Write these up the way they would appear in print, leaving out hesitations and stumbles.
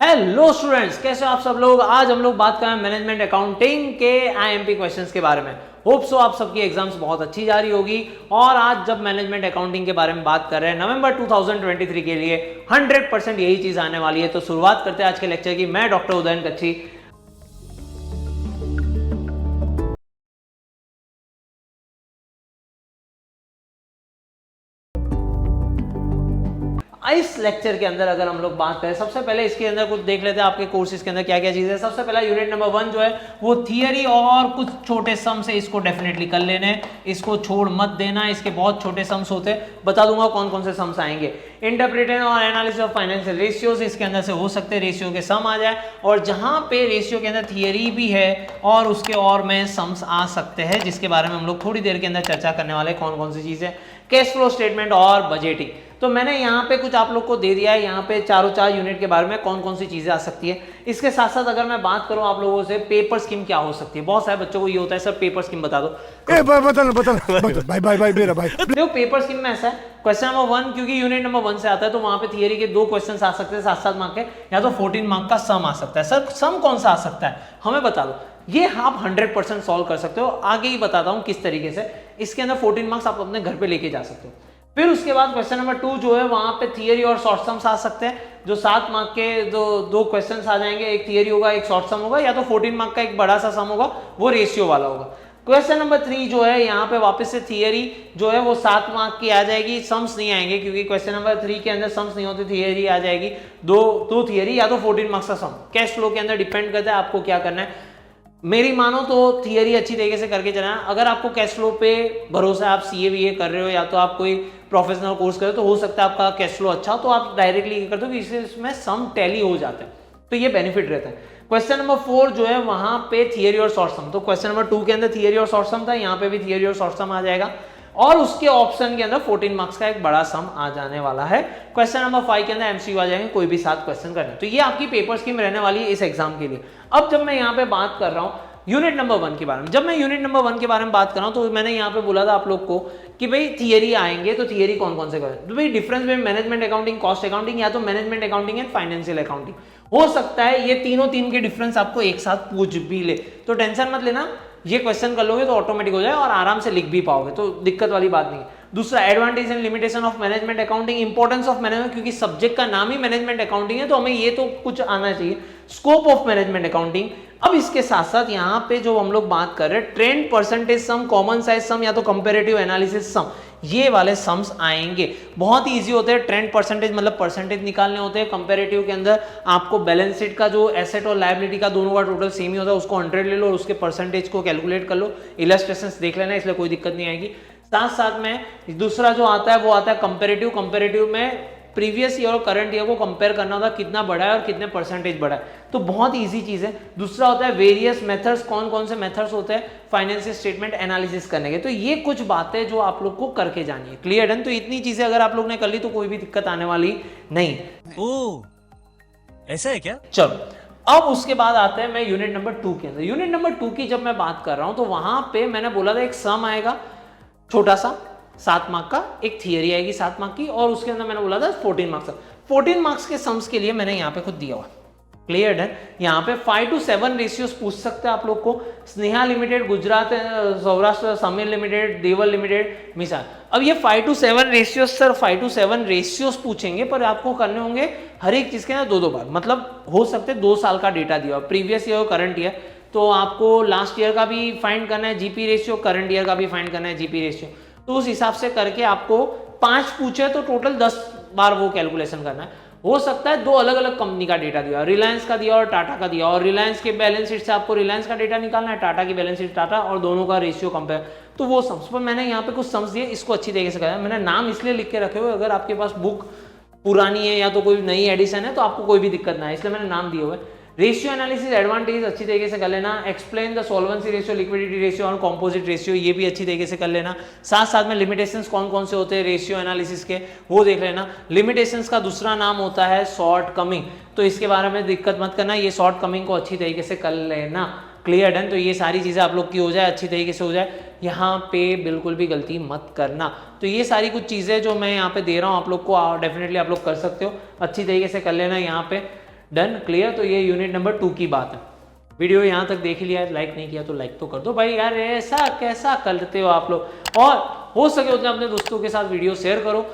Hello students, कैसे हो आप सब लोग। आज हम लोग बात करें मैनेजमेंट अकाउंटिंग के आईएमपी क्वेश्चंस के बारे में। होप सो आप सबकी एग्जाम्स बहुत अच्छी जा रही होगी। और आज जब मैनेजमेंट अकाउंटिंग के बारे में बात कर रहे हैं नवंबर 2023 के लिए 100% यही चीज आने वाली है। तो शुरुआत करते हैं आज के लेक्चर की। मैं डॉक्टर उदयन कच्छी। इस लेक्चर के अंदर अगर हम लोग बात करें, सबसे पहले इसके अंदर कुछ देख लेते हैं आपके कोर्सेज के अंदर क्या क्या चीज़ है। सबसे पहला यूनिट नंबर 1 जो है वो थियरी और कुछ छोटे सम से इसको डेफिनेटली कर लेने, इसको छोड़ मत देना। इसके बहुत छोटे सम्स होते हैं, बता दूंगा कौन कौन से सम्स आएंगे। इंटरप्रिटेशन और एनालिसिस ऑफ फाइनेंशियल रेशियोज, इसके अंदर से हो सकते हैं रेशियो के सम आ जाए। और जहां पे रेशियो के अंदर थियरी भी है और उसके और में सम्स आ सकते हैं, जिसके बारे में हम लोग थोड़ी देर के अंदर चर्चा करने वाले हैं कौन कौन सी चीज़ है। कैश फ्लो स्टेटमेंट और बजटिंग, तो मैंने यहाँ पे कुछ आप लोग को दे दिया है। यहाँ पे चारों चार यूनिट के बारे में कौन कौन सी चीजें आ सकती है। इसके साथ साथ अगर मैं बात करूँ आप लोगों से, पेपर स्कीम क्या हो सकती है। बहुत सारे बच्चों को ये होता है सर पेपर स्कीम बता दो। भाई मेरा भाई देखो पेपर स्कीम में ऐसा है, क्वेश्चन नंबर 1 क्योंकि यूनिट नंबर 1 से आता है तो वहां पे थियरी के 2 क्वेश्चन आ सकते हैं 7-7 मार्क के, या तो 14 मार्क का सम आ सकता है। सर सम कौन सा आ सकता है हमें बता दो। ये आप 100% सॉल्व कर सकते हो। आगे ही बताता हूं किस तरीके से। इसके अंदर 14 मार्क्स आप अपने घर पे लेके जा सकते हो। फिर उसके बाद क्वेश्चन नंबर 2 जो है वहां पे थियरी और शॉर्ट सम्स आ सकते हैं, जो 7 मार्क के दो क्वेश्चंस आ जाएंगे। एक थियरी होगा, एक शॉर्ट सम होगा, या तो 14 मार्क का एक बड़ा सा सम होगा, वो रेशियो वाला होगा। क्वेश्चन नंबर 3 जो है यहाँ पे वापस से थियरी जो है वो 7 मार्क की आ जाएगी, सम्स नहीं आएंगे क्योंकि क्वेश्चन नंबर 3 के अंदर सम्स नहीं होते, थियरी आ जाएगी। दो थियरी या तो 14 मार्क्स का सम। कैश फ्लो के अंदर डिपेंड करता है आपको क्या करना है। मेरी मानो तो थियरी अच्छी तरीके से करके चलना। अगर आपको कैश फ्लो पे भरोसा है, आप सीए बीए कर रहे हो या तो आप कोई प्रोफेशनल कोर्स कर रहे हो, तो हो सकता है आपका कैश फ्लो अच्छा हो, तो आप डायरेक्टली ये करते हो कि इसमें सम टैली हो जाते हैं, तो ये बेनिफिट रहता है। क्वेश्चन नंबर 4 जो है वहां पे थियरी और शॉर्ट सम, तो क्वेश्चन नंबर 2 के अंदर थियरी और शॉर्ट सम था, यहाँ पे भी थियरी और शॉर्ट सम आ जाएगा। और उसके ऑप्शन के अंदर 14 मार्क्स का एक बड़ा सम आ जाने वाला है। क्वेश्चन नंबर 5 के अंदर एमसीक्यू आ जाएंगे, कोई भी 7 क्वेश्चन करने। तो ये आपकी पेपर स्कीम रहने वाली है इस एग्जाम के लिए। अब जब मैं यहाँ पे बात कर रहा हूँ यूनिट नंबर 1 के बारे में, जब मैं यूनिट नंबर 1 के बारे में बात कर रहा हूं तो मैंने यहाँ पे बोला था आप लोग को कि भाई थियरी आएंगे तो थियरी कौन कौन से करें। तो भाई डिफरेंस में मैनेजमेंट अकाउंटिंग, कॉस्ट अकाउंटिंग, या तो management accounting and financial accounting. हो सकता है ये तीन के डिफरेंस आपको एक साथ पूछ भी ले, तो टेंशन मत लेना, ये क्वेश्चन कर लोगे तो ऑटोमेटिक हो जाए और आराम से लिख भी पाओगे, तो दिक्कत वाली बात नहीं है। दूसरा, advantage and limitation of management accounting, importance of management, क्योंकि सब्जेक्ट का नाम ही मैनेजमेंट अकाउंटिंग है तो हमें ये तो कुछ आना चाहिए। Scope of management accounting. अब इसके साथ साथ यहाँ पे जो हम लोग बात कर रहे हैं, ट्रेंड परसेंटेज सम, कॉमन साइज सम, या तो कंपैरेटिव एनालिसिस सम, ये वाले सम्स आएंगे। बहुत ही इजी होते हैं। ट्रेंड परसेंटेज मतलब परसेंटेज निकालने होते हैं। कंपैरेटिव के अंदर आपको बैलेंस शीट का जो एसेट और लायबिलिटी का दोनों का टोटल सेम ही होता है, उसको 100 ले लो और उसके परसेंटेज को कैलकुलेट कर लो। इलस्ट्रेशंस देख लेना, इसलिए कोई दिक्कत नहीं आएगी। साथ साथ में दूसरा जो आता है वो आता है कंपैरेटिव। कंपैरेटिव में प्रीवियस ईयर और करंट ईयर को कंपेयर करना होता है, कितना बढ़ा है और कितने परसेंटेज बढ़ा है, तो बहुत इजी चीज है। दूसरा होता है वेरियस मेथड्स, कौन कौन से मेथड्स होते हैं फाइनेंशियल स्टेटमेंट एनालिसिस करने के। तो ये कुछ बातें जो आप लोग को करके जानी है। Clear done. तो इतनी चीजें अगर आप लोग ने कर ली तो कोई भी दिक्कत आने वाली नहीं। ओह, ऐसा है क्या? चलो अब उसके बाद आते हैं मैं यूनिट नंबर 2 के अंदर। यूनिट नंबर 2 की जब मैं बात कर रहा हूं तो वहां पे मैंने बोला था एक सम आएगा छोटा सा 7 मार्क का, एक थियरी आएगी 7 मार्क की, और उसके अंदर मैंने बोला था 14 मार्क्स। 14 मार्क्स के सम्स के लिए मैंने यहाँ पे खुद दिया हुआ। Clear done. यहाँ पे 5 to 7 रेशियोज पूछ सकते हैं आप लोग को। स्नेहा लिमिटेड, गुजरात सौराष्ट्र समीर लिमिटेड, देवल लिमिटेड, मिसाल। अब ये 5 to 7 ratios, sir 5 to 7 ratios पूछेंगे, पर आपको करने होंगे हर एक चीज के ना 2-2 बार, मतलब हो सकते 2 साल का डेटा दिया हुआ, प्रीवियस ईयर और करंट ईयर। तो आपको लास्ट ईयर का भी फाइंड करना है जीपी रेशियो, करंट ईयर का भी फाइंड करना है जीपी रेशियो। तो उस हिसाब से करके आपको 5 पूछे तो टोटल 10 बार वो कैलकुलेशन करना है। हो सकता है 2 अलग अलग कंपनी का डेटा दिया, रिलायंस का दिया और टाटा का दिया, और रिलायंस के बैलेंस शीट से आपको रिलायंस का डेटा निकालना है, टाटा की बैलेंस शीट टाटा, और दोनों का रेशियो कंपेयर। तो वो सम्स पर मैंने यहाँ पे कुछ सम्स दिए, इसको अच्छी तरीके से कराया। मैंने नाम इसलिए लिख के रखे हुए, अगर आपके पास बुक पुरानी है या तो कोई नई एडिशन है तो आपको कोई भी दिक्कत ना है, इसलिए मैंने नाम दिए हुए। रेशियो एनालिसिस एडवांटेज अच्छी तरीके से कर लेना। Explain the solvency ratio, liquidity ratio और कंपोजिट रेशियो, ये भी अच्छी तरीके से कर लेना। साथ साथ में लिमिटेशंस कौन कौन से होते हैं रेशियो एनालिसिस के, वो देख लेना। लिमिटेशंस का दूसरा नाम होता है शॉर्ट कमिंग, तो इसके बारे में दिक्कत मत करना, ये शॉर्ट कमिंग को अच्छी तरीके से कर लेना। Clear done. तो ये सारी चीज़ें आप लोग की हो जाए, अच्छी तरीके से हो जाए, यहाँ पे बिल्कुल भी गलती मत करना। तो ये सारी कुछ चीज़ें जो मैं यहाँ पे दे रहा हूँ आप लोग को, डेफिनेटली आप लोग कर सकते हो, अच्छी तरीके से कर लेना। यहाँ पे डन, क्लियर। तो ये यूनिट नंबर 2 की बात है। वीडियो यहाँ तक देख लिया है, लाइक नहीं किया तो लाइक तो कर दो भाई यार, ऐसा कैसा करते हो आप लोग। और हो सके उतना अपने दोस्तों के साथ वीडियो शेयर करो,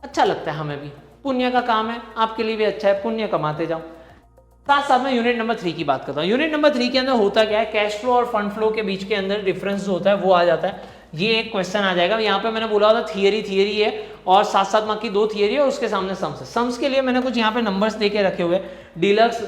अच्छा लगता है हमें भी, पुण्य का काम है, आपके लिए भी अच्छा है, पुण्य कमाते जाओ। साथ साथ में यूनिट नंबर 3 की बात करता हूँ। यूनिट नंबर 3 के अंदर होता क्या है, कैश फ्लो और फंड फ्लो के बीच के अंदर डिफरेंस जो होता है वो आ जाता है। ये एक क्वेश्चन आ जाएगा। यहाँ पे मैंने बोला था थियरी है और साथ साथ मार्क की 2 थियरी है और उसके सामने सम्स है। सम्स के लिए मैंने कुछ यहाँ पे नंबर्स दे के रखे हुए, डीलक्स,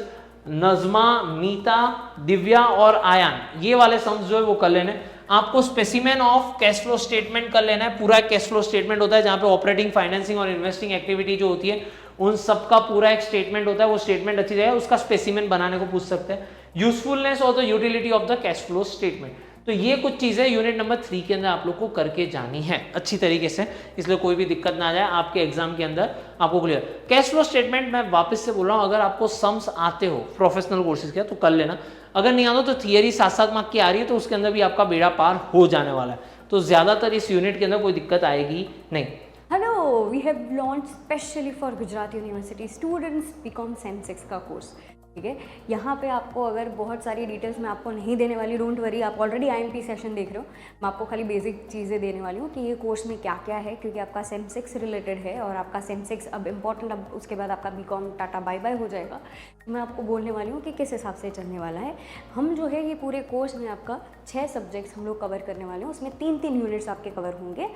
नजमा, मीता, दिव्या और आयान, ये वाले सम्स जो है वो कर लेने। आपको specimen of cash flow statement कर लेना है। पूरा कैश फ्लो स्टेटमेंट होता है जहाँ पे ऑपरेटिंग, फाइनेंसिंग और इन्वेस्टिंग एक्टिविटी जो होती है उन सबका पूरा एक स्टेटमेंट होता है। वो स्टेटमेंट अच्छी जाएगा, उसका स्पेसिमेन बनाने को पूछ सकते हैं। यूजफुलनेस और the utility of the cash flow statement, तो ये कुछ चीजें यूनिट नंबर 3 के अंदर आप लोग को करके जानी है अच्छी तरीके से, इसलिए कोई भी दिक्कत ना आ जाए आपके एग्जाम के अंदर, आपको क्लियर। कैश फ्लो स्टेटमेंट मैं वापस से बोल रहा हूँ, अगर आपको सम्स आते हो प्रोफेशनल कोर्सेज के तो कर लेना, अगर नहीं आता तो थियरी 7-7 मार्क की आ रही है तो उसके अंदर भी आपका बेड़ा पार हो जाने वाला है। तो ज्यादातर इस यूनिट के अंदर कोई दिक्कत आएगी नहीं। Hello, we have launched specially for Gujarat University students BCom Sem 6 का कोर्स, ठीक है। यहाँ पे आपको अगर बहुत सारी डिटेल्स मैं आपको नहीं देने वाली, डोंट वरी, आप ऑलरेडी IMP सेशन देख रहे हो, मैं आपको खाली बेसिक चीज़ें देने वाली हूँ कि ये कोर्स में क्या क्या है, क्योंकि आपका सेम 6 रिलेटेड है और आपका सेम 6 अब इम्पॉर्टेंट, अब उसके बाद आपका BCom टाटा बाय बाय हो जाएगा। मैं आपको बोलने वाली हूँ कि किस हिसाब से चलने वाला है। हम जो है ये पूरे कोर्स में आपका 6 सब्जेक्ट्स हम लोग कवर करने वाले हैं, उसमें 3-3 यूनिट्स आपके कवर होंगे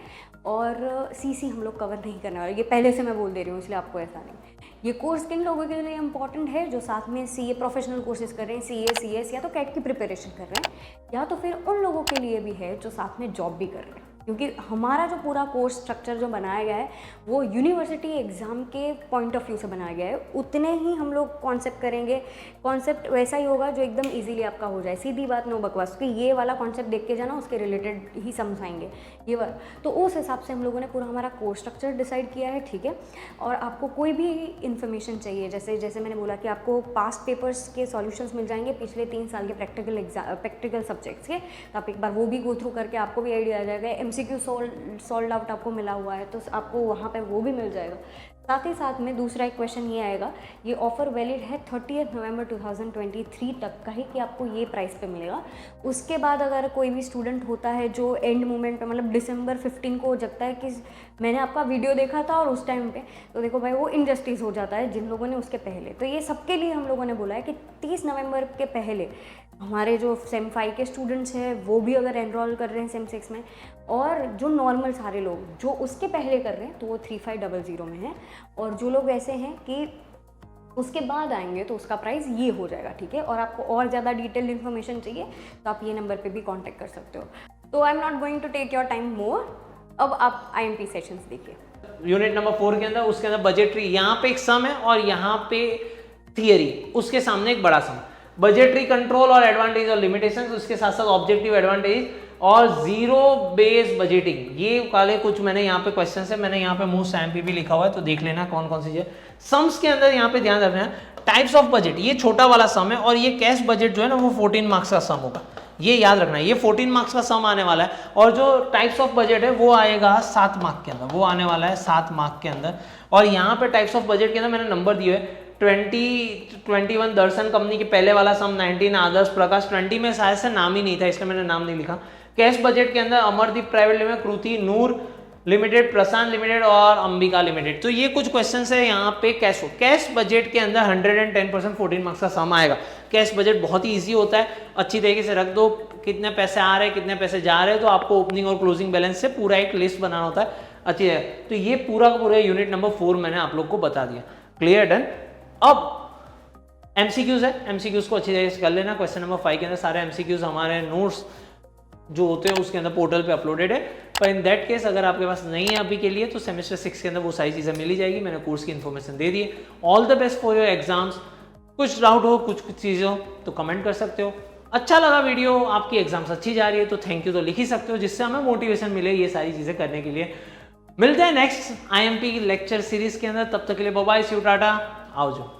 और CC हम लोग कवर नहीं करने वाले, ये पहले से मैं बोल दे रही हूँ, इसलिए आपको ऐसा नहीं। ये कोर्स किन लोगों के लिए इंपॉर्टेंट है, जो साथ में CA प्रोफेशनल कोर्सेज कर रहे हैं, CA CS या तो कैट की प्रिपरेशन कर रहे हैं, या तो फिर उन लोगों के लिए भी है जो साथ में जॉब भी कर रहे हैं, क्योंकि हमारा जो पूरा कोर्स स्ट्रक्चर जो बनाया गया है वो यूनिवर्सिटी एग्ज़ाम के पॉइंट ऑफ व्यू से बनाया गया है। उतने ही हम लोग कॉन्सेप्ट करेंगे, कॉन्सेप्ट वैसा ही होगा जो एकदम इजीली आपका हो जाए, सीधी बात, नो बकवास, क्योंकि ये वाला कॉन्सेप्ट देख के जाना उसके रिलेटेड ही समझाएंगे ये वाला। तो उस हिसाब से हम लोगों ने पूरा हमारा कोर्स स्ट्रक्चर डिसाइड किया है, ठीक है। और आपको कोई भी इन्फॉर्मेशन चाहिए, जैसे मैंने बोला कि आपको पास्ट पेपर्स के सॉल्यूशंस मिल जाएंगे पिछले 3 साल के प्रैक्टिकल सब्जेक्ट्स के, तो आप एक बार वो भी गो थ्रू करके आपको भी आइडिया आ जाएगा। MCQ सॉल्व आउट आपको मिला हुआ है तो आपको वहाँ पे वो भी मिल जाएगा। साथ ही साथ में दूसरा एक क्वेश्चन ये आएगा, ये ऑफ़र वैलिड है 30 नवंबर 2023 तक का ही, कि आपको ये प्राइस पे मिलेगा। उसके बाद अगर कोई भी स्टूडेंट होता है जो एंड मोमेंट पे, मतलब दिसंबर 15 को जगता है कि मैंने आपका वीडियो देखा था और उस टाइम पे, तो देखो भाई वो इनजस्टिस हो जाता है जिन लोगों ने उसके पहले। तो ये सबके लिए हम लोगों ने बोला है कि 30 नवंबर के पहले हमारे जो सेम 5 के स्टूडेंट्स हैं वो भी अगर एनरोल कर रहे हैं सेम 6 में, और जो नॉर्मल सारे लोग जो उसके पहले कर रहे हैं तो वो 3500 में है, और जो लोग ऐसे हैं कि उसके बाद आएंगे तो उसका प्राइस ये हो जाएगा, ठीक है। और आपको और ज़्यादा डिटेल्ड इन्फॉर्मेशन चाहिए तो आप ये नंबर पे भी कांटेक्ट कर सकते हो। तो I am not going to take your time more, अब आप IMP सेशंस देखिए। यूनिट नंबर 4 के अंदर, उसके अंदर बजटरी, यहाँ पे एक सम है और यहाँ पे थियरी, उसके सामने एक बड़ा सम। बजटरी कंट्रोल और एडवांटेज और लिमिटेशंस, उसके साथ साथ ऑब्जेक्टिव एडवांटेज और जीरो बेस बजटिंग, ये वाले कुछ मैंने यहाँ पे क्वेश्चन है, मैंने यहाँ पे मोस्ट IMP भी लिखा हुआ है तो देख लेना कौन कौन सी चीजें। सम्स के अंदर यहाँ पे ध्यान रखना है, टाइप्स ऑफ बजट, ये छोटा वाला सम है और ये कैश बजट जो है ना वो 14 मार्क्स का सम होगा, ये याद रखना है, ये 14 मार्क्स का सम आने वाला है। और जो टाइप्स ऑफ बजट है वो आएगा 7 मार्क के अंदर, वो आने वाला है 7 मार्क के अंदर। और यहाँ पे टाइप्स ऑफ बजट के अंदर मैंने नंबर दिए है 21 दर्शन कंपनी के पहले वाला सम, 19 आदर्श प्रकाश, 20 में शायद से नाम ही नहीं था इसलिए मैंने नाम नहीं लिखा। कैश बजट के अंदर अमरदीप प्राइवेट लिमिटेड, कृति नूर लिमिटेड, प्रशांत लिमिटेड और अंबिका लिमिटेड। तो ये कुछ क्वेश्चंस है यहाँ पे कैश बजट के अंदर 110% 14 मार्क्स का सम आएगा। कैश बजट बहुत ही इजी होता है, अच्छी तरीके से रख दो, कितने पैसे आ रहे हैं कितने पैसे जा रहे हैं, तो आपको ओपनिंग और क्लोजिंग बैलेंस से पूरा एक लिस्ट बनाना होता है अच्छी है। तो ये पूरा का पूरा यूनिट नंबर 4 मैंने आप लोग को बता दिया, क्लियर, डन। अब MCQs है, MCQs को अच्छी तरीके से कर लेना। क्वेश्चन नंबर 5 के अंदर सारे MCQs हमारे नोट्स जो होते हैं उसके अंदर पोर्टल पे अपलोडेड है, पर इन दैट केस अगर आपके पास नहीं है अभी के लिए तो सेमेस्टर 6 के अंदर वो सारी चीज़ें मिली जाएगी, मैंने कोर्स की इन्फॉर्मेशन दे दी है। All the best for your exams. कुछ डाउट हो कुछ चीज़ें हो तो कमेंट कर सकते हो। अच्छा लगा वीडियो, आपकी एग्जाम्स अच्छी जा रही है तो थैंक यू तो लिख ही सकते हो, जिससे हमें मोटिवेशन मिले ये सारी चीज़ें करने के लिए। मिलते हैं नेक्स्ट IMP लेक्चर सीरीज के अंदर, तब तक के लिए bye bye, see you, tata, आओ जो।